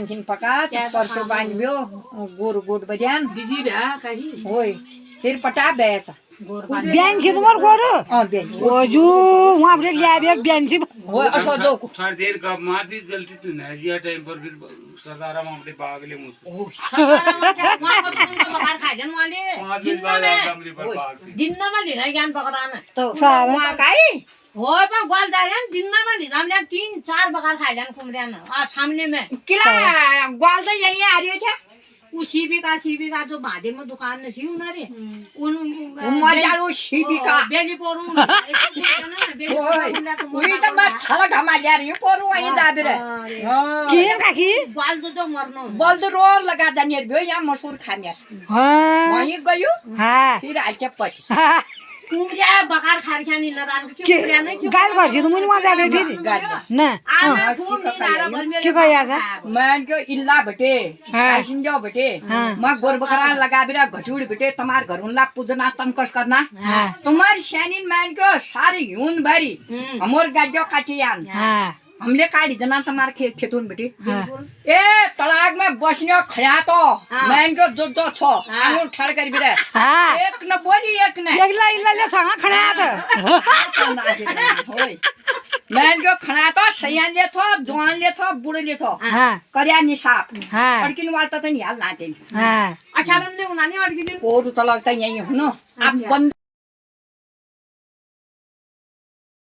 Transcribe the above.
आणखीन पका परसो बांधब्यो गोर गोट बजान बिजी भ्या काही होय फिर पटा बेचा बिहान छी तुम्हार गोरु बेच ओजू वहां पे लिया बिया बिहान छी होय असो जो को थोड़ी देर का मार भी जल्दी तो नहीं जिया टाइम पर फिर सरदारा में अपने पागले मुझसे बकार खाजन वाले 5 दिन बाद कमरे पर पाग दिनमा लिन ज्ञान पकडान तो साहब वहाँ काई होय पण गोल जायन दिनमा लिजामल्या 3-4 बकार खाजन कुमऱ्यान आ सामने में किला ग्वाल तो यही आ रही है वो शिवी का जो भाडे में दुकान न थी उनरे उन मर जालो शिबी का बेली पोरू होय उही तो मत छला घमा जा रही पोरू वही जा बिरे किन काकी ग्वाल तो जो मरनो बोल तो रोर लगा जानियर बियो या मशहूर खानियर हां वही गयो हां फिर आलचे पति कुमऱ्या बकार खारख्यानी लरान के कुमऱ्या नै के गाल गर्छ त मुनि मजा आबे फेरि न आ खूब नि नारा घर में के कया छ मैं क्यों इल्ला बटे आइसिन जाओ बटे मैं गोर बकरा लगा बिरा घटुड़ बटे तुम्हार घरुला पूजना तमकस करना तुम्हार शानिन मान को सारी यून भरी हमर गाजो काटियान हां हमले काटी जना तुम्हार खेतून बटे ए तलाक में बसने खया तो मैं को जो छो आंगुर ठड़ कर बिरा हां एक न बोली एक न एकला इल्ला ले सँग खडा त होय मैं को खना तो सयान ले छो जवान ले छो बुढे ले छो हां कर्या निसाप हां अडकिन वालता त नि हाल नाते हां अचानक ने उनानी अडकिने पोरु तलाक त यही हो न आप बंद